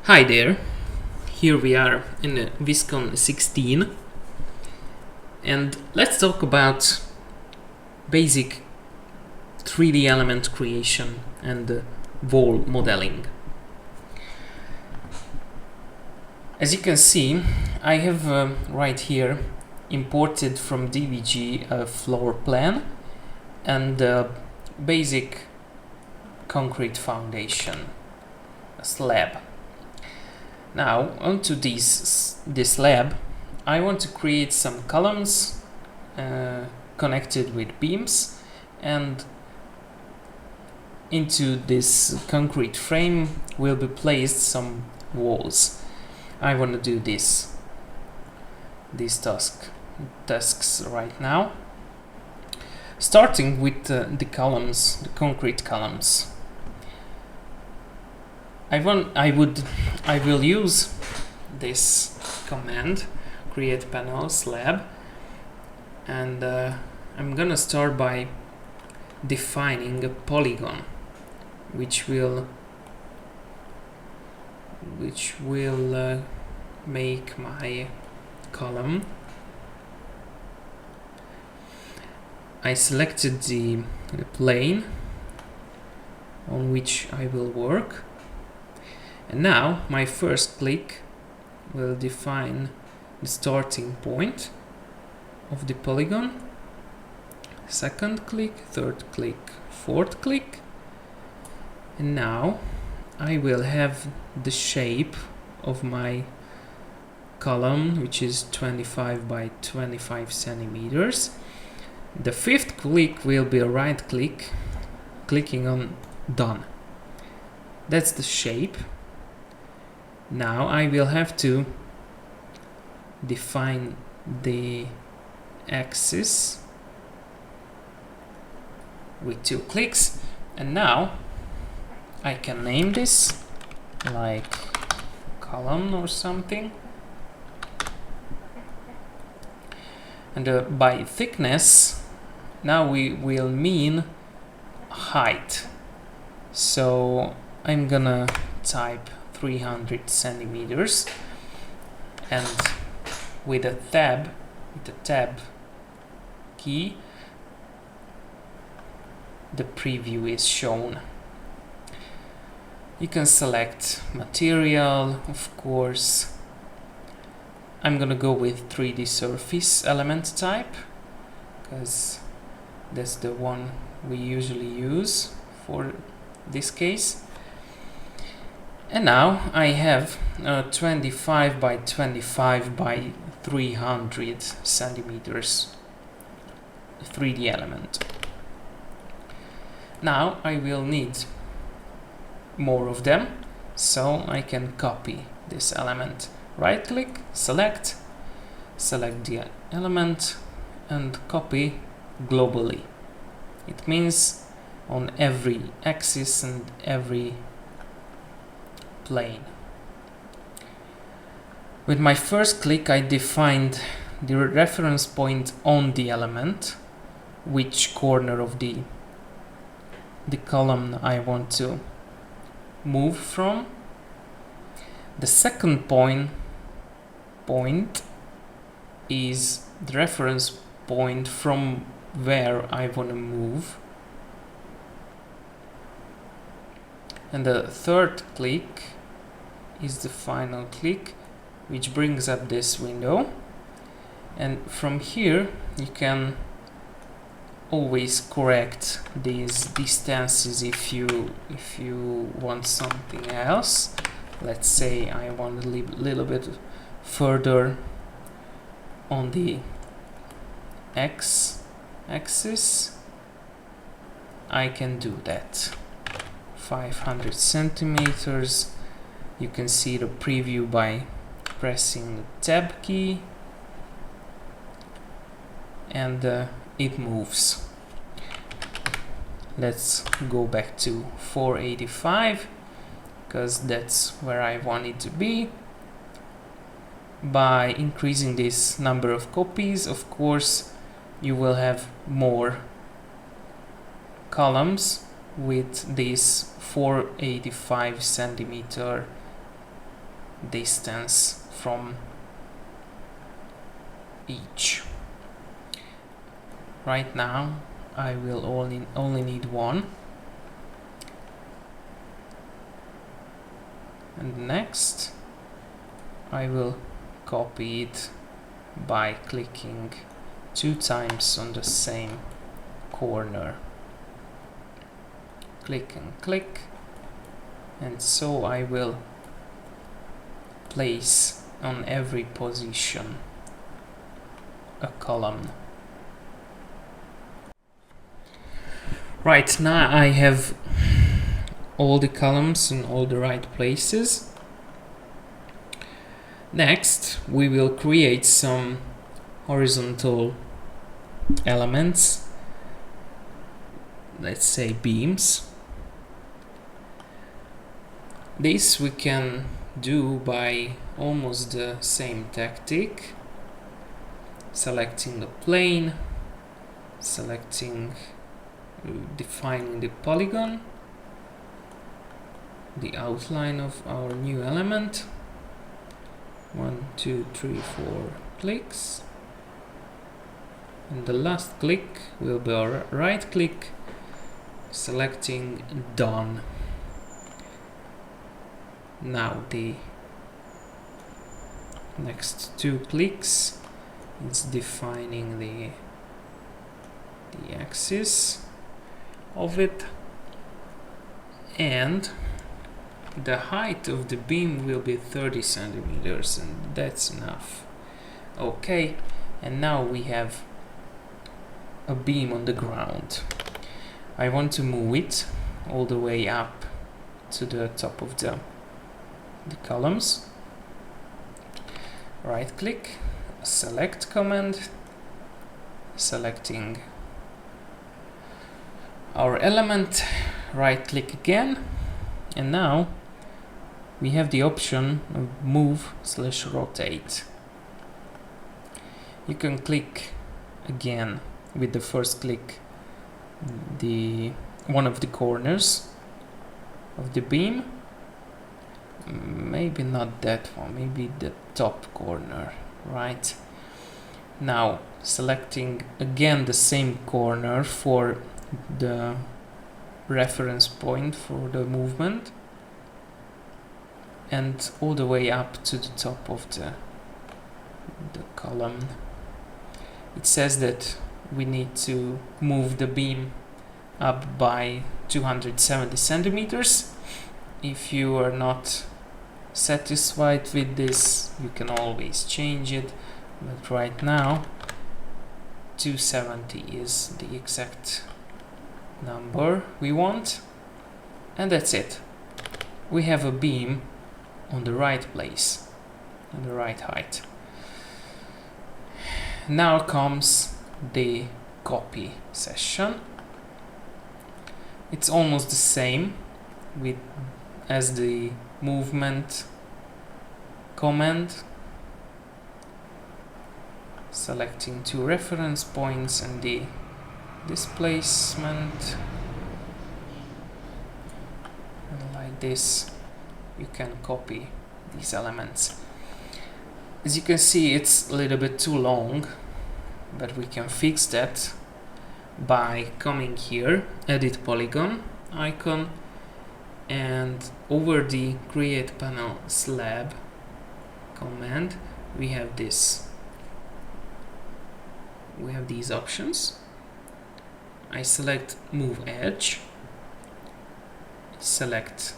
Hi there, here we are in Viscon 16 and let's talk about basic 3D element creation and wall modeling. As you can see, I have right here imported from DVG a floor plan and a basic concrete foundation, a slab. Now onto this slab, I want to create some columns connected with beams, and into this concrete frame will be placed some walls. I want to do these tasks right now, starting with the columns, the concrete columns. I will use this command, create panel slab, and I'm gonna start by defining a polygon which will make my column. I selected the plane on which I will work. And now my first click will define the starting point of the polygon. Second click, third click, fourth click. And now I will have the shape of my column, which is 25 by 25 centimeters. The fifth click will be a right click, clicking on done. That's the shape. Now I will have to define the axis with 2 clicks, and now I can name this like column or something, and by thickness now we will mean height, so I'm gonna type 300 centimeters, and with the tab key, the preview is shown. You can select material, of course. I'm gonna go with 3D surface element type because that's the one we usually use for this case. And now I have 25 by 25 by 300 centimeters 3D element. Now I will need more of them, so I can copy this element. Right click, select the element and copy globally. It means on every axis and every plane. With my first click I defined the reference point on the element, which corner of the column I want to move from. The second point is the reference point from where I want to move, and the third click is the final click, which brings up this window, and from here you can always correct these distances if you want something else. Let's say I want a little bit further on the x-axis. I can do that. 500 centimeters. You can see the preview by pressing the tab key, and it moves. Let's go back to 485 because that's where I want it to be. By increasing this number of copies, of course, you will have more columns with this 485 centimeter distance from each. Right now I will only need one, and next I will copy it by clicking 2 times on the same corner. Click and click, and so I will place on every position a column. Right, now I have all the columns in all the right places. Next, we will create some horizontal elements, let's say beams. This we can do by almost the same tactic, selecting the plane, defining the polygon, the outline of our new element. 1, 2, 3, 4 clicks, and the last click will be a right click, selecting done. Now the next 2 clicks is defining the axis of it, and the height of the beam will be 30 centimeters, and that's enough. Okay, and now we have a beam on the ground. I want to move it all the way up to the top of the columns. Right click, select command, selecting our element, right click again, and now we have the option of move/rotate. You can click again with the first click one of the corners of the beam. Maybe not that one, maybe the top corner. Right, now selecting again the same corner for the reference point for the movement, and all the way up to the top of the column. It says that we need to move the beam up by 270 centimeters. If you are not satisfied with this, you can always change it, but right now 270 is the exact number we want, and that's it. We have a beam on the right place, on the right height. Now comes the copy session. It's almost the same as the movement command, selecting 2 reference points and the displacement, and like this you can copy these elements. As you can see, it's a little bit too long, but we can fix that by coming here, edit polygon icon, and over the create panel slab command we have these options. I select move edge, select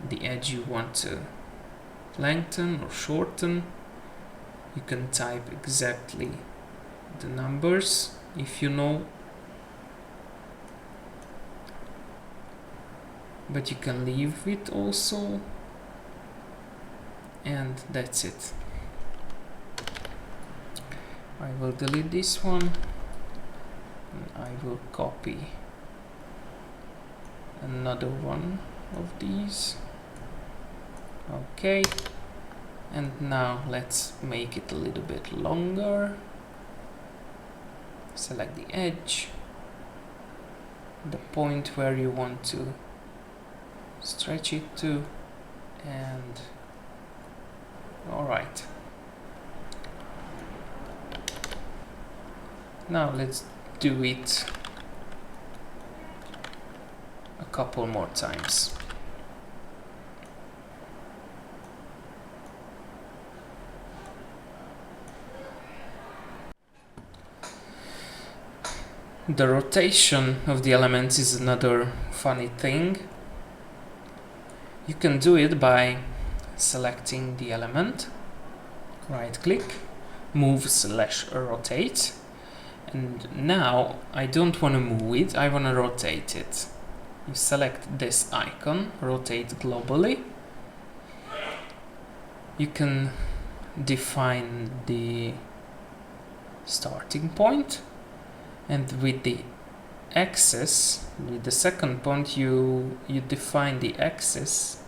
the edge you want to lengthen or shorten. You can type exactly the numbers if you know, but you can leave it also, and that's it. I will delete this one, and I will copy another one of these. Okay, and now let's make it a little bit longer. Select the edge, the point where you want to stretch it to, and Alright. Now let's do it a couple more times. The rotation of the elements is another funny thing. You can do it by selecting the element, right click, move/rotate, and now I don't want to move it, I want to rotate it. You select this icon, rotate globally. You can define the starting point, and with the axis, with the second point, you define the axis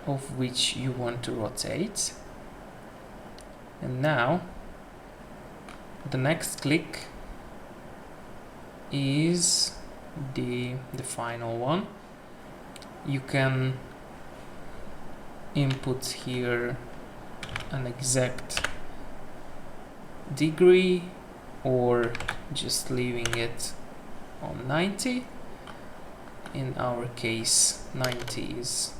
of which you want to rotate. And now the next click is the final one. You can input here an exact degree or just leaving it on 90. In our case 90 is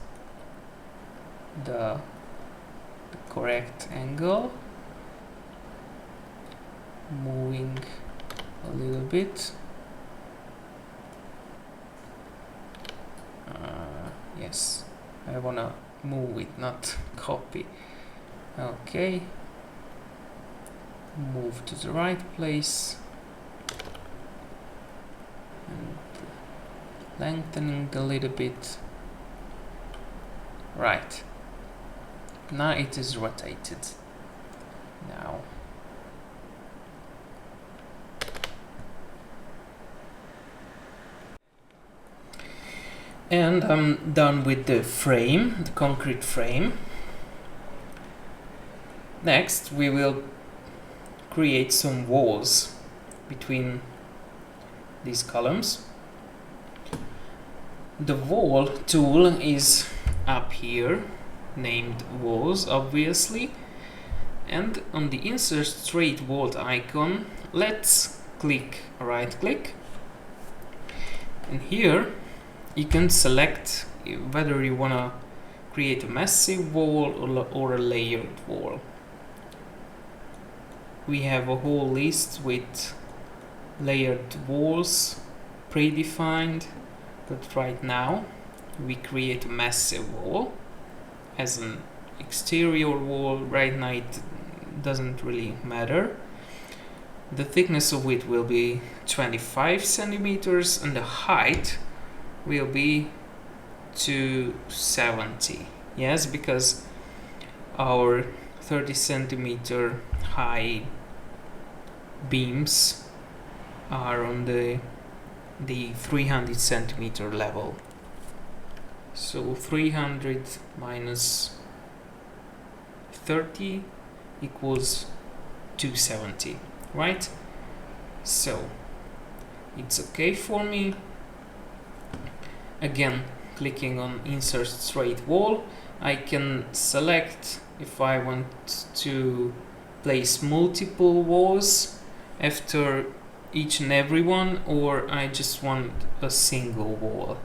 the correct angle. Moving a little bit. Yes, I wanna move it, not copy. Okay. Move to the right place. And lengthening a little bit. Right. Now it is rotated. Now and I'm done with the frame, the concrete frame. Next we will create some walls between these columns. The wall tool is up here, named walls obviously, and on the insert straight wall icon, let's right click, and here you can select whether you want to create a massive wall or a layered wall. We have a whole list with layered walls predefined, but right now we create a massive wall as an exterior wall. Right now it doesn't really matter. The thickness of it will be 25 centimeters and the height will be 270. Yes, because our 30 centimeter high beams are on the 300 centimeter level. So 300 minus 30 equals 270, right? So it's okay for me. Again, clicking on insert straight wall, I can select if I want to place multiple walls after each and every one, or I just want a single wall.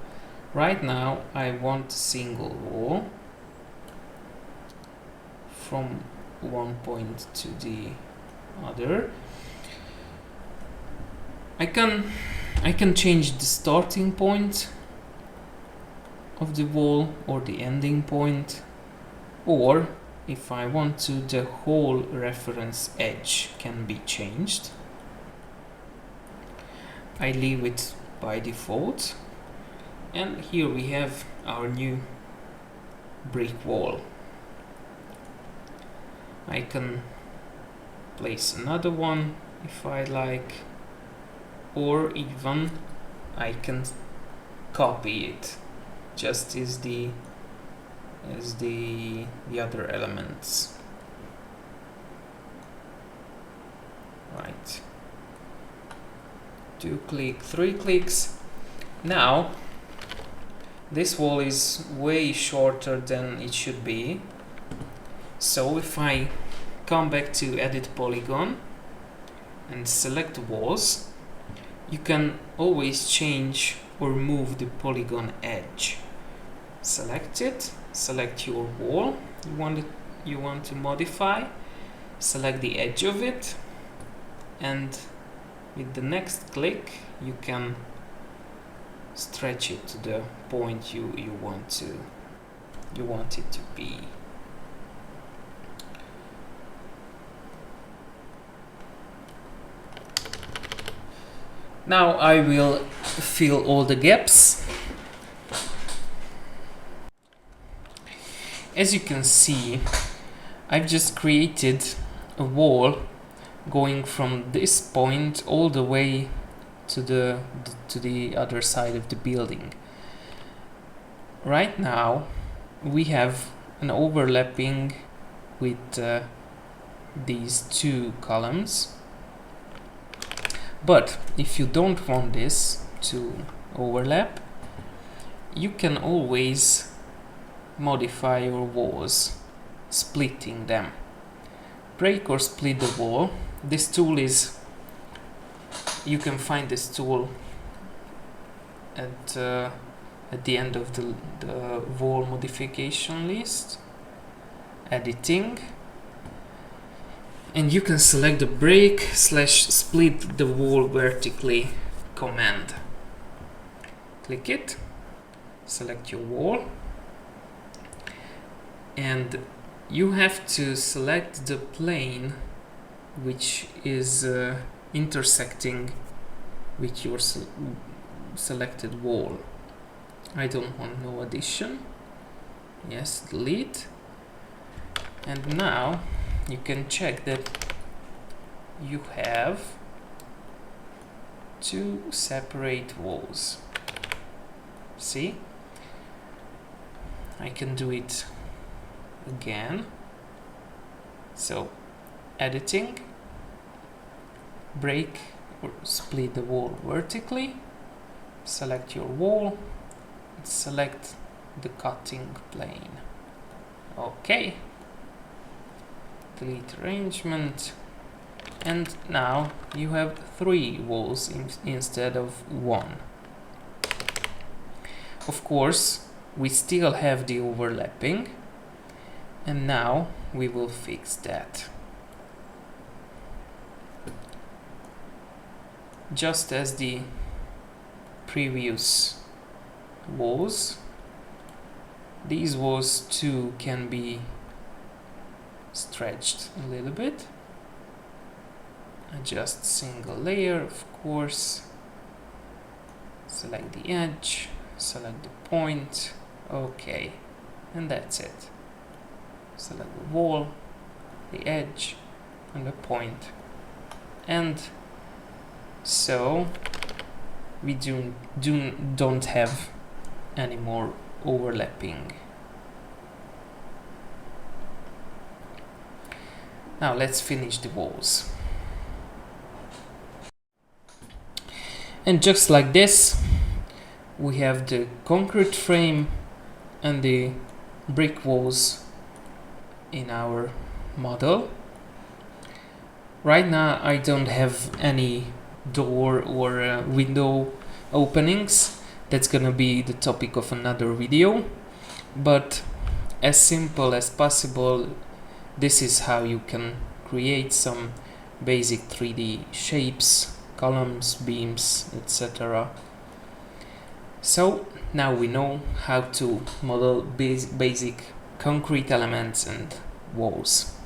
Right now I want a single wall from one point to the other. I can change the starting point of the wall or the ending point, or if I want to, the whole reference edge can be changed. I leave it by default, and here we have our new brick wall. I can place another one if I like, or even I can copy it just as the other elements. Right. 2 click, 3 clicks. Now this wall is way shorter than it should be, So if I come back to edit polygon and select walls, you can always change or move the polygon edge. Select it, select your wall you want to modify, select the edge of it, and with the next click you can stretch it to the point you want it to be. Now I will fill all the gaps. As you can see, I've just created a wall going from this point all the way to the other side of the building. Right now we have an overlapping with these two columns, but if you don't want this to overlap, you can always modify your walls, splitting them. Break or split the wall. This tool is, you can find this tool at the end of the wall modification list, editing, and you can select the break/split the wall vertically command. Click it, select your wall, and you have to select the plane which is intersecting with your selected wall. I don't want no addition. Yes, delete. And now you can check that you have two separate walls. See? I can do it again. So, editing, break or split the wall vertically, select your wall, and select the cutting plane. Okay. Delete arrangement, and now you have 3 walls instead of 1. Of course, we still have the overlapping, and now we will fix that. Just as the previous walls, these walls too can be stretched a little bit. Adjust single layer, of course. Select the edge, select the point. Okay, and that's it. Select the wall, the edge, and the point. And so we don't have any more overlapping. Now let's finish the walls. And just like this, we have the concrete frame and the brick walls in our model. Right now I don't have any door or window openings. That's gonna be the topic of another video, but as simple as possible, this is how you can create some basic 3D shapes, columns, beams, etc. So now we know how to model basic concrete elements and walls.